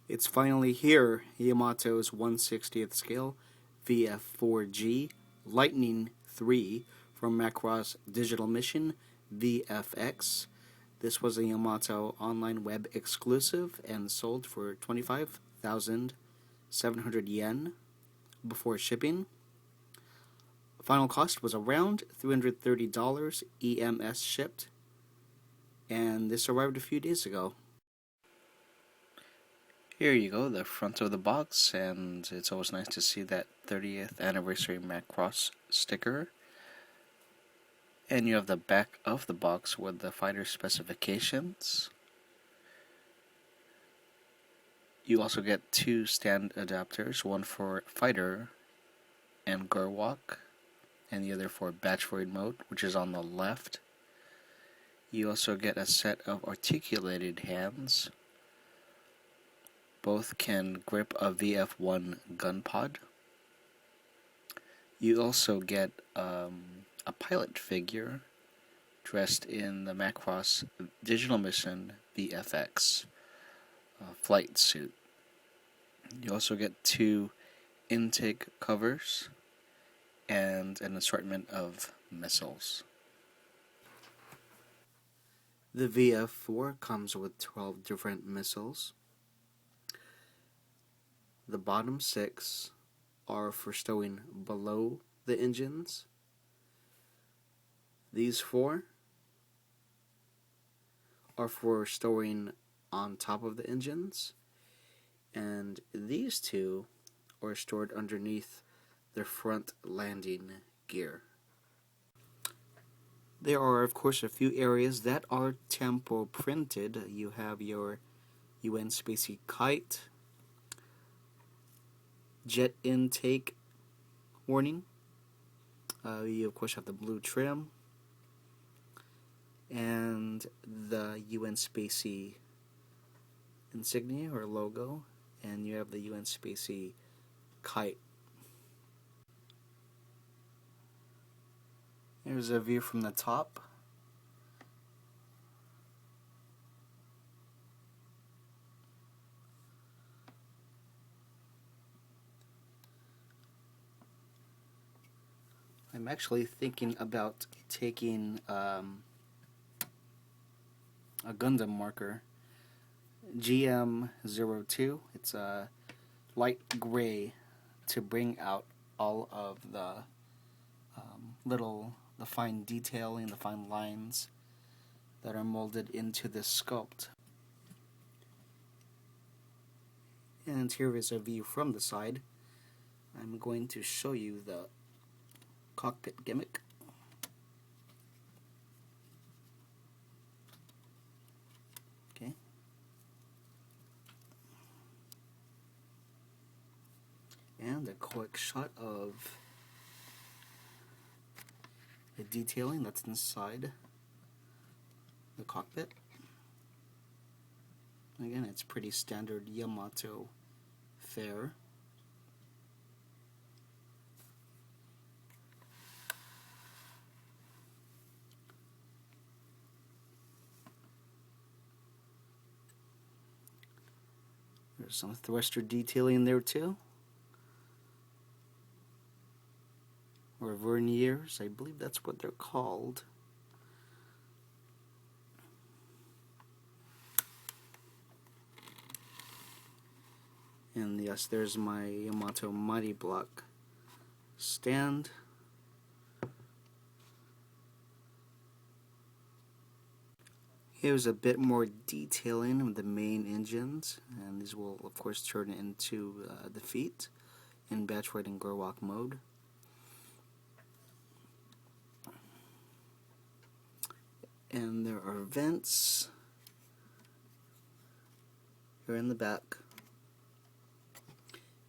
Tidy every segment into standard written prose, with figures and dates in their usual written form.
It's finally here, Yamato's 1/60th scale VF-4G Lightning 3 from Macross Digital Mission VFX. This was a Yamato online web exclusive and sold for 25,700 yen before shipping. Final cost was around $330 EMS shipped, and this arrived a few days ago. Here you go, the front of the box, and it's always nice to see that 30th anniversary Macross sticker. And you have the back of the box with the fighter specifications. You also get two stand adapters, one for fighter and Gerwalk, and the other for batch void mode, which is on the left. You also get a set of articulated hands. Both can grip a VF-1 gun pod. You also get a pilot figure dressed in the Macross Digital Mission VFX flight suit. You also get two intake covers and an assortment of missiles. The VF-4 comes with 12 different missiles. The bottom 6 are for stowing below the engines. These 4 are for stowing on top of the engines, and these 2 are stored underneath the front landing gear. There are, of course, a few areas that are tempo printed. You have your UN Spacey kite, jet intake warning. You of course have the blue trim and the UN Spacey insignia or logo, and you have the UN Spacey kite. Here's a view from the top. I'm actually thinking about taking a Gundam marker, GM02. It's a light gray to bring out all of the the fine detailing, the fine lines that are molded into this sculpt. And here is a view from the side. I'm going to show you the cockpit gimmick. Okay. And a quick shot of the detailing that's inside the cockpit. Again, it's pretty standard Yamato fare. There's some thruster detailing there too, or verniers, I believe that's what they're called. And yes, there's my Yamato Mighty Block stand. Here's a bit more detailing of the main engines, and these will of course turn into the feet in batch void and Gerwalk mode. And there are vents here in the back.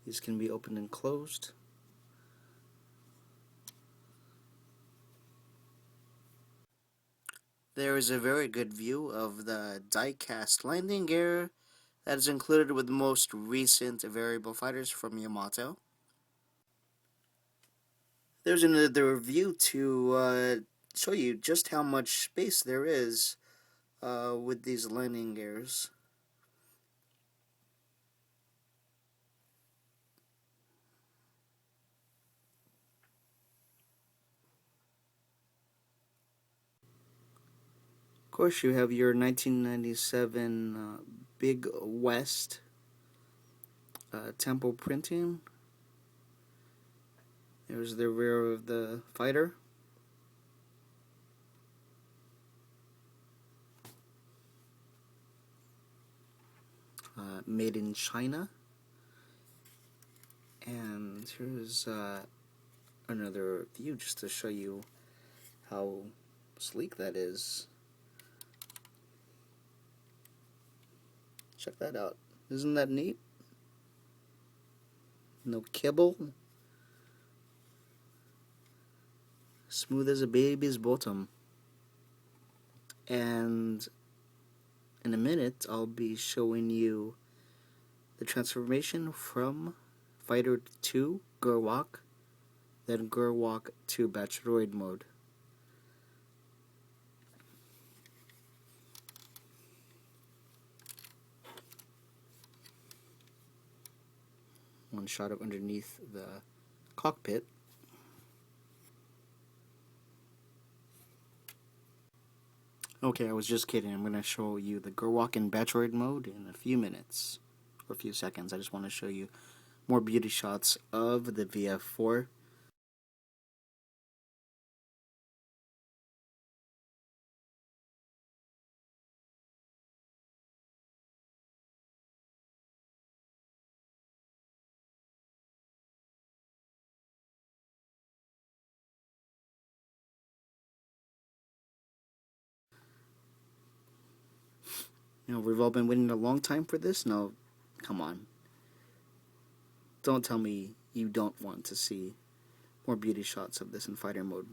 These can be opened and closed. There is a very good view of the die-cast landing gear that is included with the most recent variable fighters from Yamato. There's another view to show you just how much space there is with these landing gears. course, you have your 1997 Big West tempo printing. There's the rear of the fighter. Made in China. And here's another view just to show you how sleek that is. Check that out. Isn't that neat? No kibble. Smooth as a baby's bottom. And in a minute, I'll be showing you the transformation from Fighter 2 Gerwalk, then Gerwalk to Bacheloroid mode. One shot of underneath the cockpit. Okay, I was just kidding. I'm going to show you the Gerwalk in Bacheloroid mode in a few minutes, or a few seconds. I just want to show you more beauty shots of the VF4. You know, we've all been waiting a long time for this. No, come on. Don't tell me you don't want to see more beauty shots of this in fighter mode.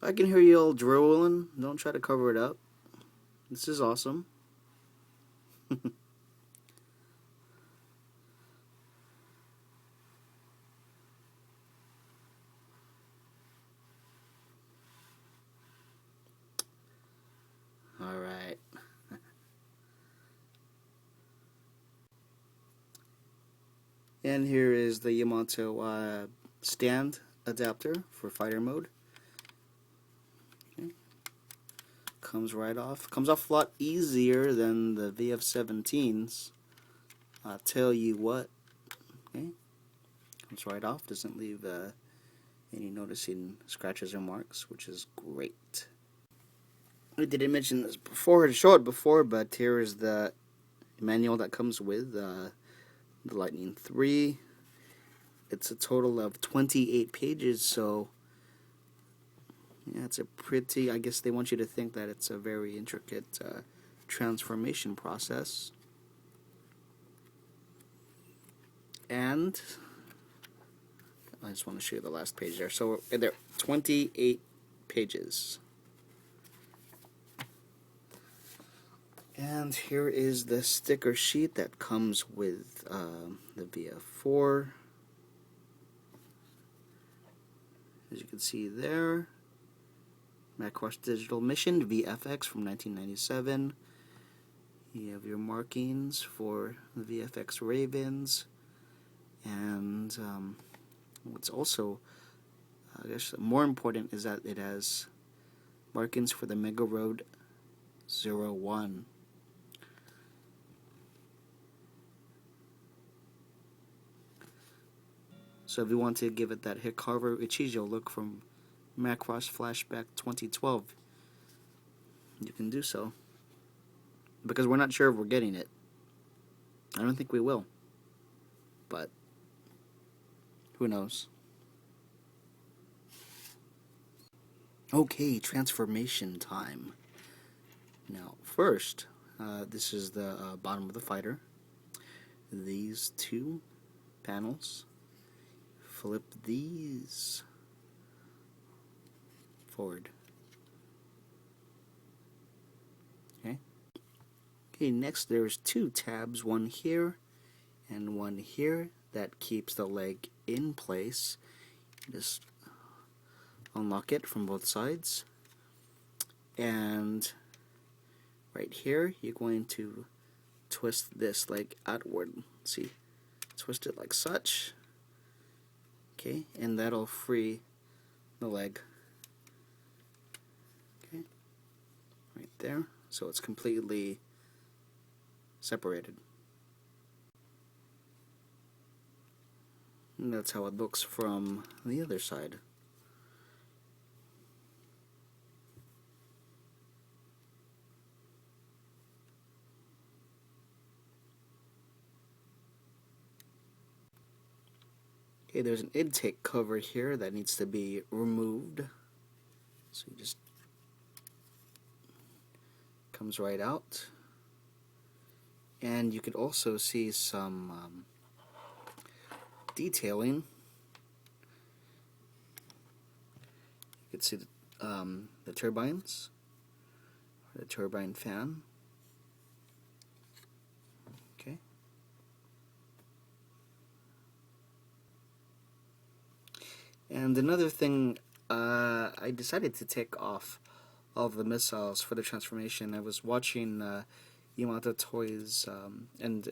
I can hear you all drooling. Don't try to cover it up. This is awesome. Alright. And here is the Yamato stand adapter for fighter mode. Okay. Comes right off. Comes off a lot easier than the VF-17s. I'll tell you what. Okay. Comes right off. Doesn't leave any noticing scratches or marks, which is great. I didn't mention this before, to show it before, but here is the manual that comes with the Lightning 3. It's a total of 28 pages, so yeah, it's a pretty, I guess they want you to think that it's a very intricate transformation process. And I just want to show you the last page there. So there, 28 pages. And here is the sticker sheet that comes with the VF4. As you can see there, Macross Digital Mission VFX from 1997. You have your markings for the VFX Ravens, and what's also, I guess, more important is that it has markings for the Mega Road 01. So if you want to give it that Hikaru Ichijo look from Macross Flashback 2012, you can do so. Because we're not sure if we're getting it. I don't think we will. But who knows? Okay, transformation time. Now, first, this is the bottom of the fighter. These two panels. Flip these forward. Okay. Okay, next there's two tabs, one here and one here. that keeps the leg in place. Just unlock it from both sides, and right here you're going to twist this leg outward. See, twist it like such. Okay, and that'll free the leg. Okay, right there, so it's completely separated. And that's how it looks from the other side. Okay, there's an intake cover here that needs to be removed. So you just comes right out. And you could also see some detailing. You could see the turbines, the turbine fan. Okay. And another thing, I decided to take off all of the missiles for the transformation. I was watching Yamato Toys and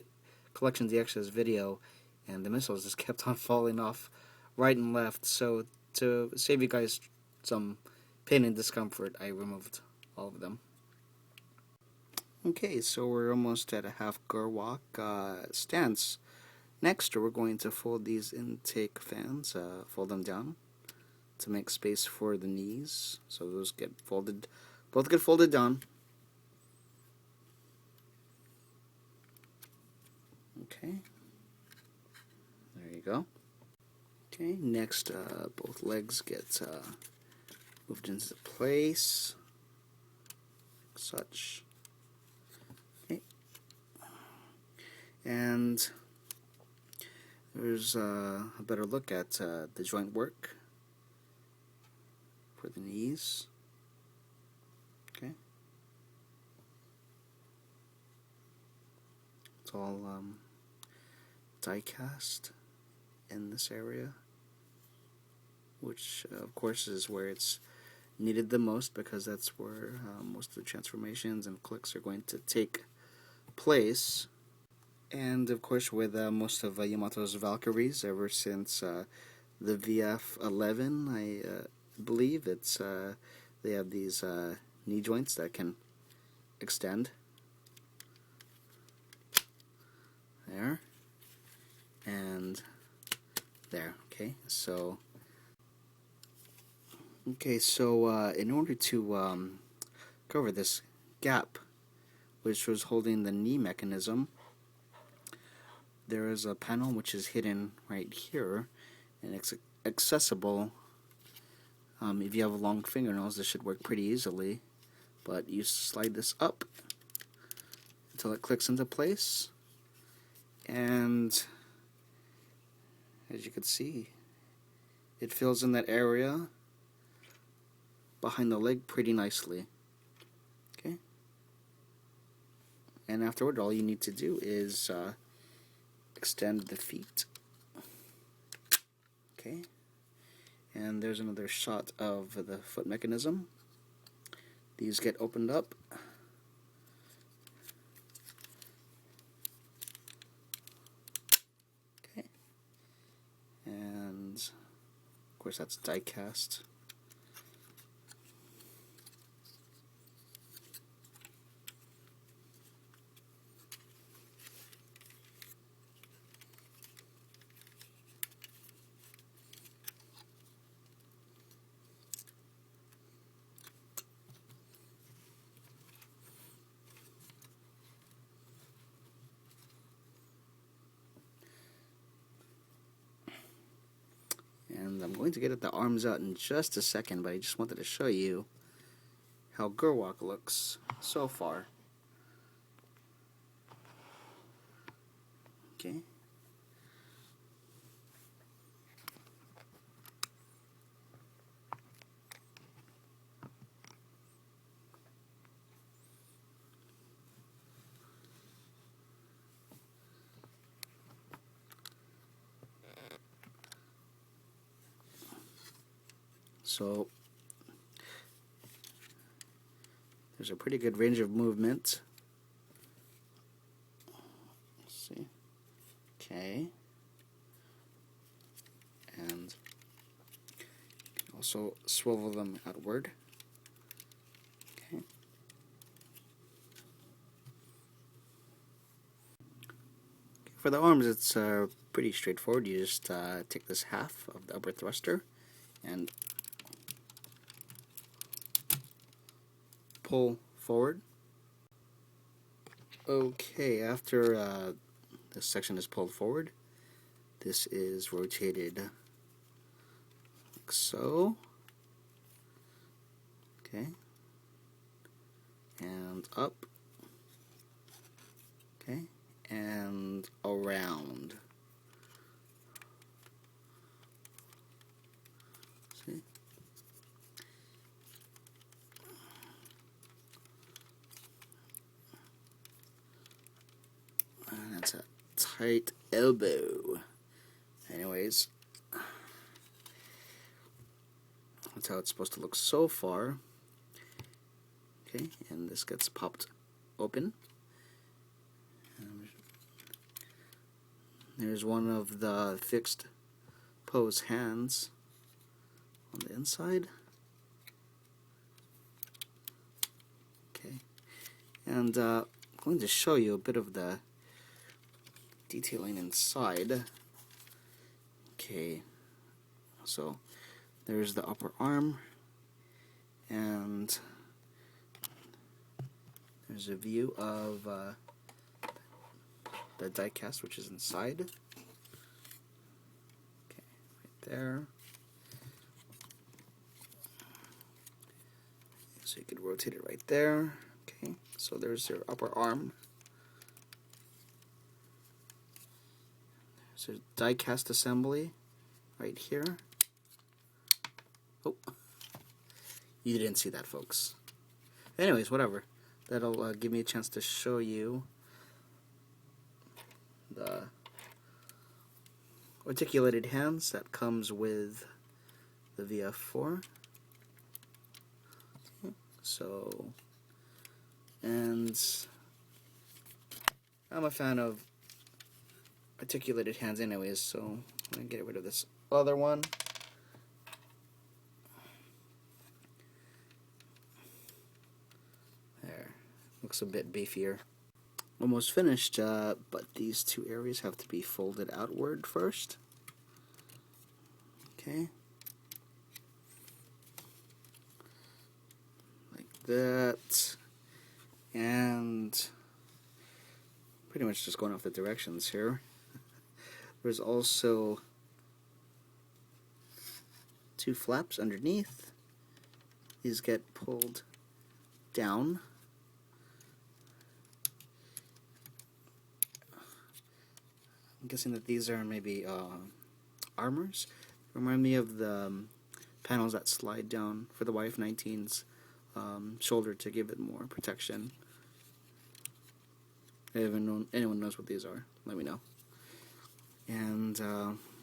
Collection DX's video, and the missiles just kept on falling off right and left. So to save you guys some pain and discomfort, I removed all of them. Okay, so we're almost at a half Gerwalk stance. Next, we're going to fold these intake fans, fold them down to make space for the knees. So those get folded, both get folded down. Okay, there you go. Okay, next, both legs get moved into place, like such. Okay, and there's a better look at the joint work for the knees. Okay, it's all die cast in this area, which of course is where it's needed the most, because that's where most of the transformations and clicks are going to take place. And of course with most of Yamato's Valkyries ever since the VF-11, I believe it's they have these knee joints that can extend. There. And there. Okay, so in order to cover this gap which was holding the knee mechanism, there is a panel which is hidden right here, and it's accessible. If you have long fingernails, this should work pretty easily, but you slide this up until it clicks into place, and as you can see, it fills in that area behind the leg pretty nicely. Okay, and afterward all you need to do is extend the feet. Okay, and there's another shot of the foot mechanism. These get opened up. Okay, and of course that's die cast. And I'm going to get the arms out in just a second, but I just wanted to show you how Gerwalk looks so far. Okay. So there's a pretty good range of movement. Let's see. Okay. And also swivel them outward. Okay. For the arms, it's pretty straightforward. You just take this half of the upper thruster and pull forward. Okay, after this section is pulled forward, this is rotated like so. Okay. And up. Okay. And around. See? And that's a tight elbow. Anyways, that's how it's supposed to look so far. Okay, and this gets popped open. There's one of the fixed pose hands on the inside. Okay, and I'm going to show you a bit of the detailing inside. Okay, so there's the upper arm, and there's a view of the die cast, which is inside. Okay, right there. So you could rotate it right there. Okay, so there's your upper arm. There's a die cast assembly right here. Oh, you didn't see that, folks. Anyways, whatever. That'll give me a chance to show you the articulated hands that comes with the VF4. So, and I'm a fan of articulated hands anyways, so I'm going to get rid of this other one. There, looks a bit beefier. Almost finished, but these two areas have to be folded outward first. Okay. Like that. And pretty much just going off the directions here. There's also two flaps underneath. These get pulled down. I'm guessing that these are maybe armors. Remind me of the panels that slide down for the YF-19's shoulder to give it more protection. If anyone knows what these are, let me know. And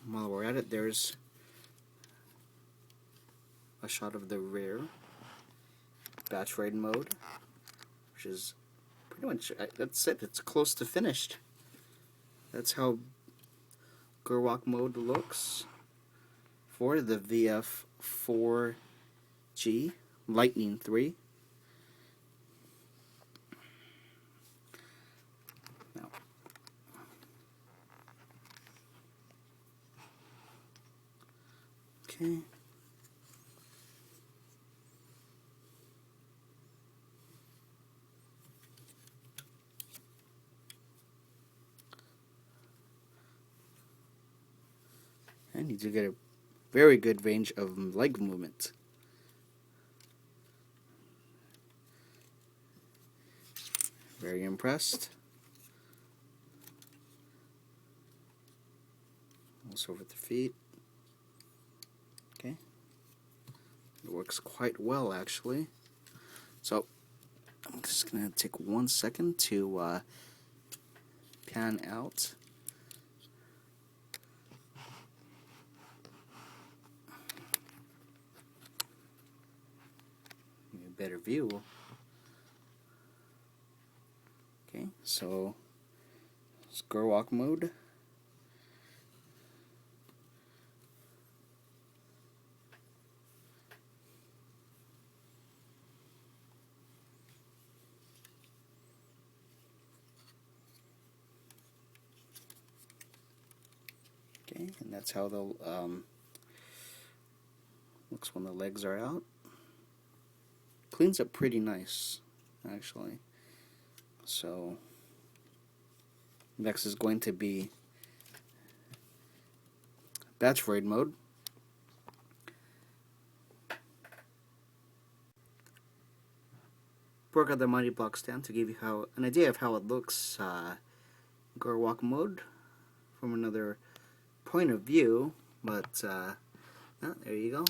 while we're at it, there's a shot of the rear batch ride mode, which is pretty much, that's it. It's close to finished. That's how Gerwalk mode looks for the VF-4G Lightning 3. Now, okay. And you do get a very good range of leg movement. Very impressed. Also with the feet. Okay. It works quite well, actually. So, I'm just going to take 1 second to pan out. better view. Okay, so square walk mode. Okay, and that's how the looks when the legs are out. Cleans up pretty nice, actually. So next is going to be Bachelorette mode. Broke out the Mighty Block stand to give you an idea of how it looks. Gore walk mode from another point of view, but there you go.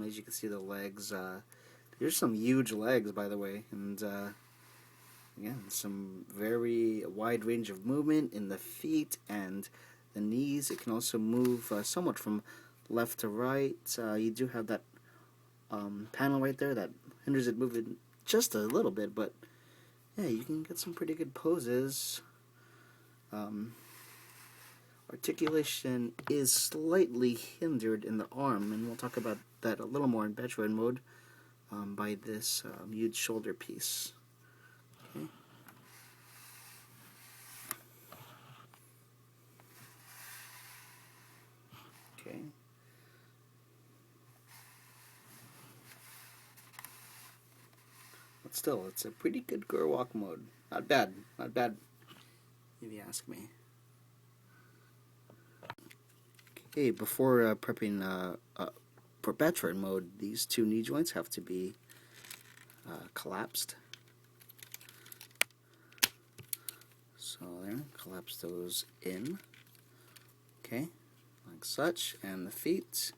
As you can see, the legs. There's some huge legs, by the way, and again, some very wide range of movement in the feet and the knees. It can also move somewhat from left to right. You do have that panel right there that hinders it moving just a little bit, but yeah, you can get some pretty good poses. Articulation is slightly hindered in the arm, and we'll talk about that a little more in Bachelorette mode by this huge shoulder piece. Okay. Okay. But still, it's a pretty good girl walk mode. Not bad. Not bad, if you ask me. Okay, before prepping for Bachelorette mode, these two knee joints have to be collapsed. So there, collapse those in. Okay, like such, and the feet.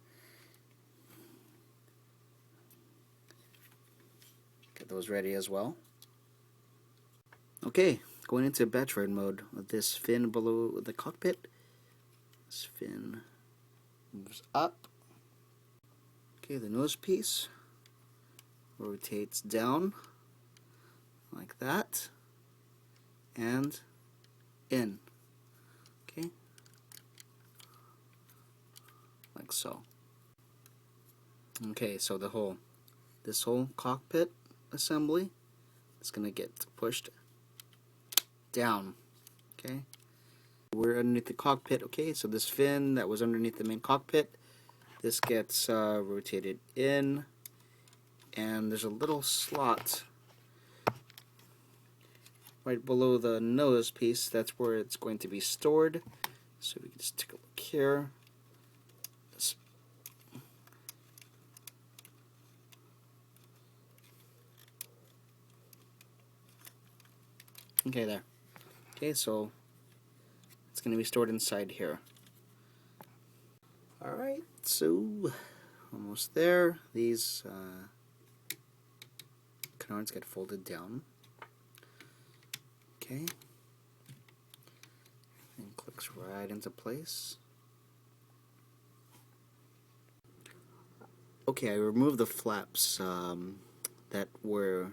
Get those ready as well. Okay, going into Bachelorette mode with this fin below the cockpit. This fin moves up. Okay, the nose piece rotates down like that and in. Okay, like so. Okay, so this whole cockpit assembly is gonna get pushed down. Okay, we're underneath the cockpit. Okay, so this fin that was underneath the main cockpit, this gets rotated in, and there's a little slot right below the nose piece. That's where it's going to be stored. So we can just take a look here. Okay, there. Okay, so it's going to be stored inside here. Alright, so almost there. These canards get folded down. Okay. And clicks right into place. Okay, I removed the flaps that were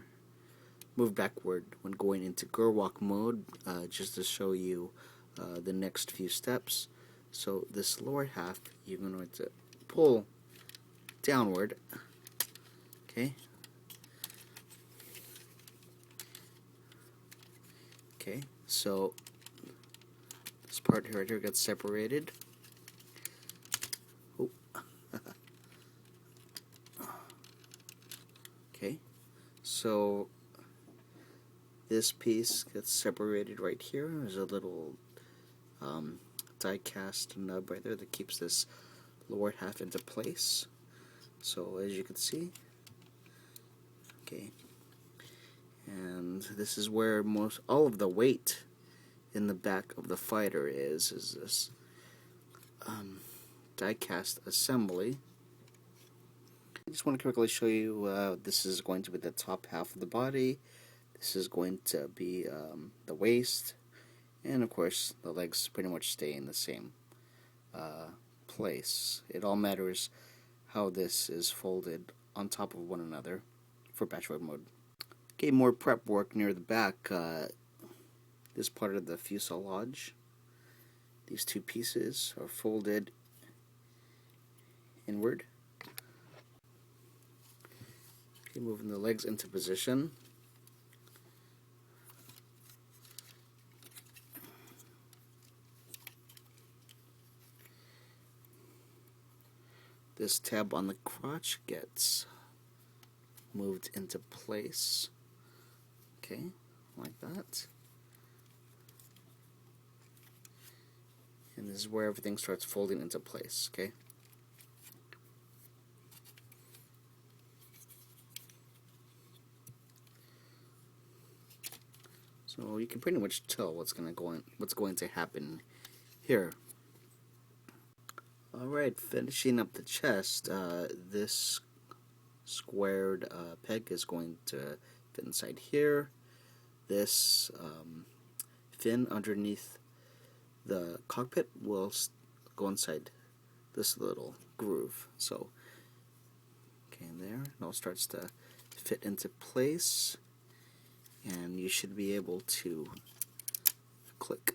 moved backward when going into girl walk mode, just to show you the next few steps. So this lower half, you're going to pull downward. Okay. Okay, so this part right here gets separated. Oh. Okay, so this piece gets separated right here. There's a little die cast nub right there that keeps this lower half into place. So as you can see, okay, and this is where all of the weight in the back of the fighter is this die cast assembly. I just want to quickly show you this is going to be the top half of the body. This is going to be the waist, and of course the legs pretty much stay in the same place. It all matters how this is folded on top of one another. for patchwork mode. Okay, more prep work near the back. This part of the fuselage. These two pieces are folded inward. Okay, moving the legs into position. This tab on the crotch gets moved into place. Okay, like that. And this is where everything starts folding into place, okay? So you can pretty much tell what's going to happen here. Alright, finishing up the chest, this squared peg is going to fit inside here. This fin underneath the cockpit will go inside this little groove. So, okay, there, it all starts to fit into place, and you should be able to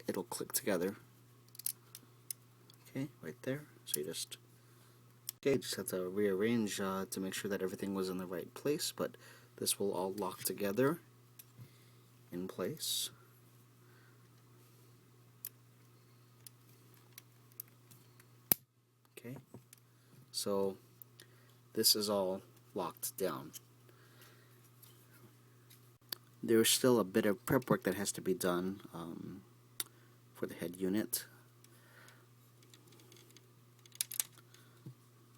it'll click together. Okay, right there. So you just have to rearrange to make sure that everything was in the right place, but this will all lock together in place. Okay, so this is all locked down. There's still a bit of prep work that has to be done for the head unit.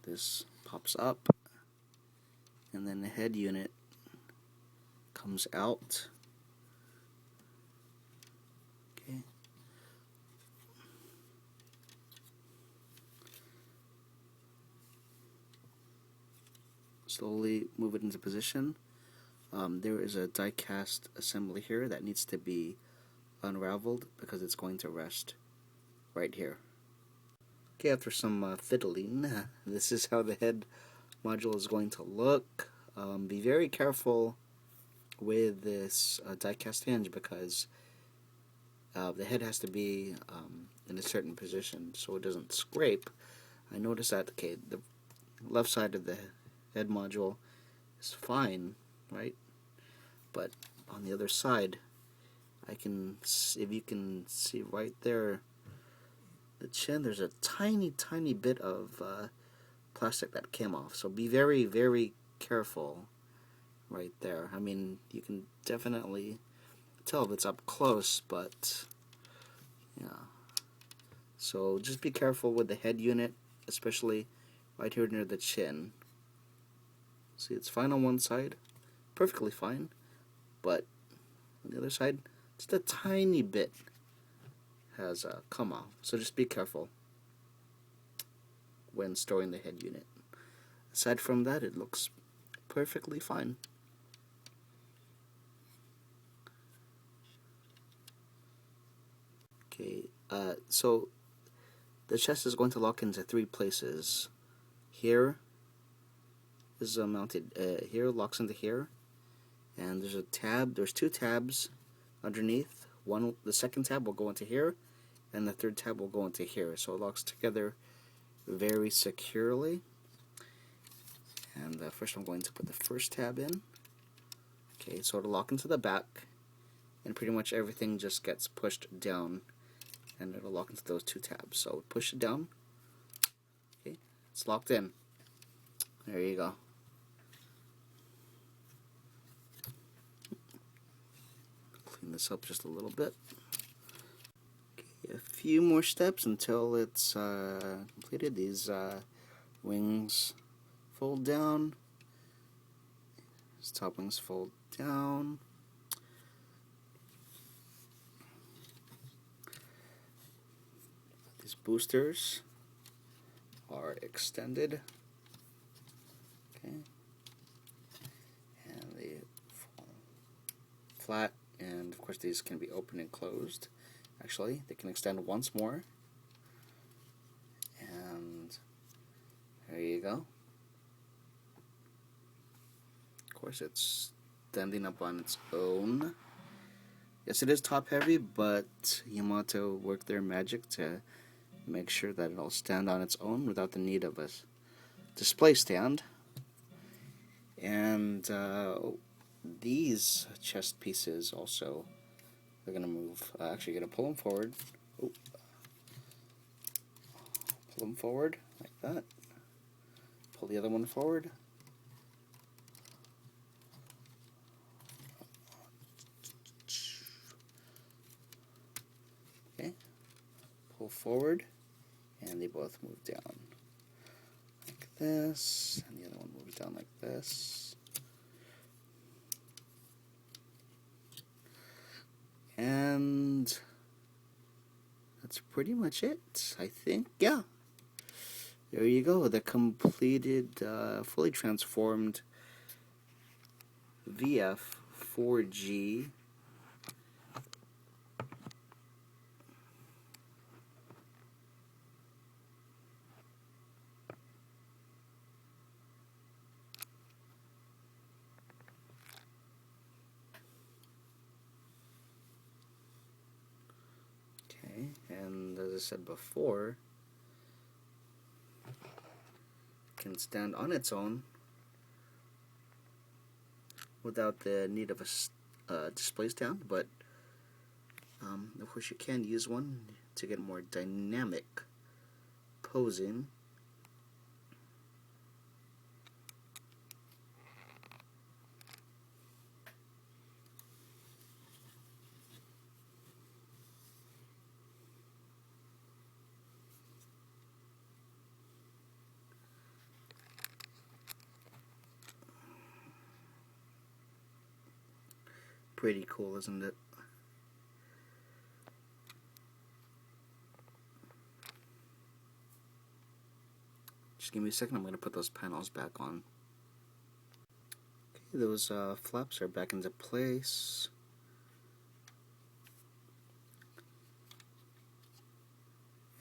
This pops up, and then the head unit comes out. Okay. Slowly move it into position. There is a die-cast assembly here that needs to be unraveled because it's going to rest right here. Okay, after some fiddling, this is how the head module is going to look. Be very careful with this die-cast hinge because the head has to be in a certain position so it doesn't scrape. I noticed that, okay, the left side of the head module is fine, right? But on the other side, if you can see right there, the chin, there's a tiny bit of plastic that came off. So be very, very careful right there. I mean, you can definitely tell if it's up close, but yeah. So just be careful with the head unit, especially right here near the chin. See, it's fine on one side, perfectly fine, but on the other side, just a tiny bit has come off. So just be careful when storing the head unit. Aside from that, it looks perfectly fine. Okay, so the chest is going to lock into 3 places. Here is mounted here, locks into here, and there's a tab. There's 2 tabs underneath. The second tab will go into here, and the third tab will go into here. So it locks together very securely. And first I'm going to put the first tab in. Okay, so it'll lock into the back, and pretty much everything just gets pushed down, and it'll lock into those 2 tabs. So push it down. Okay, it's locked in. There you go. Clean this up just a little bit. Okay, a few more steps until it's completed. These wings fold down. These top wings fold down. These boosters are extended. Okay, and they fall flat, and of course these can be opened and closed. Actually, they can extend once more, and there you go. Of course, it's standing up on its own. Yes, it is top heavy, but Yamato worked their magic to make sure that it'll stand on its own without the need of a display stand. And these chest pieces also are going to move. Actually, going to pull them forward. Oh. Pull them forward like that. Pull the other one forward. Okay. Pull forward, and they both move down like this, and the other one moves down like this. And that's pretty much it, I think. Yeah. There you go, the completed, fully transformed VF-4G and as I said before, can stand on its own without the need of a display stand, but of course you can use one to get more dynamic posing. Pretty cool, isn't it? Just give me a second, I'm going to put those panels back on. Okay, those flaps are back into place.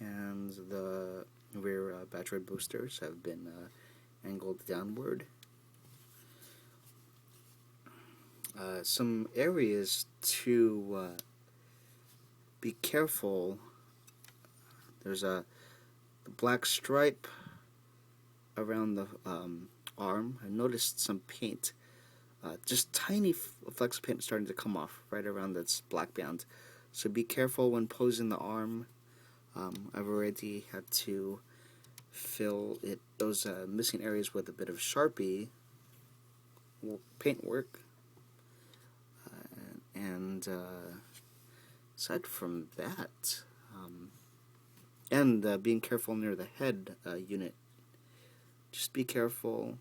And the rear battery boosters have been angled downward. Some areas to be careful. There's the black stripe around the arm. I noticed some paint, just tiny flecks of paint starting to come off right around this black band. So be careful when posing the arm. I've already had to fill those missing areas with a bit of Sharpie paint work. And aside from that, and being careful near the head unit, just be careful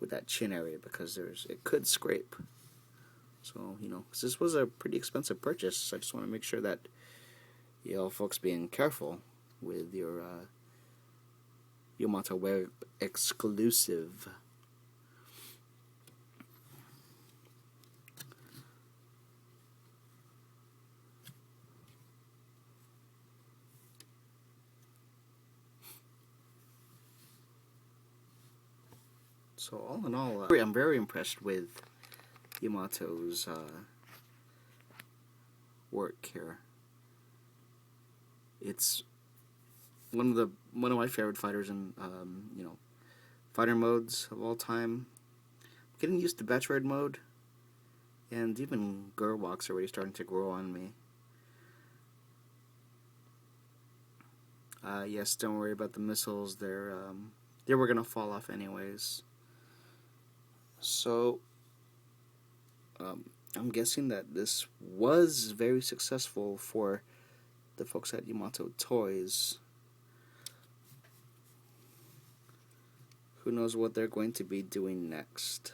with that chin area because it could scrape. So, you know, 'cause this was a pretty expensive purchase, so I just want to make sure that, you know, folks being careful with your Yamato Web exclusive. So all in all, I'm very impressed with Yamato's work here. It's one of my favorite fighters in you know, fighter modes of all time. Getting used to Metroid mode, and even Gerwalk's already starting to grow on me. Yes, don't worry about the missiles. They were gonna fall off anyways. So, I'm guessing that this was very successful for the folks at Yamato Toys. Who knows what they're going to be doing next?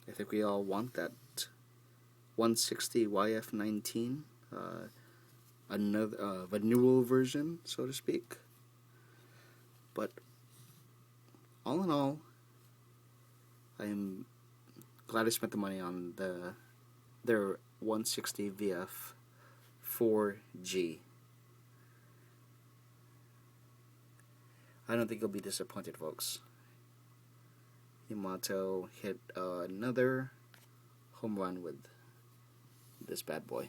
I think we all want that 160 YF-19, another renewal version, so to speak. But all in all, I'm glad I spent the money on their 160 VF-4G. I don't think you'll be disappointed, folks. Yamato hit another home run with this bad boy.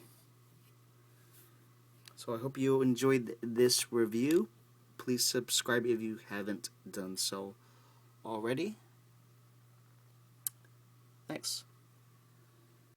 So I hope you enjoyed this review. Please subscribe if you haven't done so already. Thanks.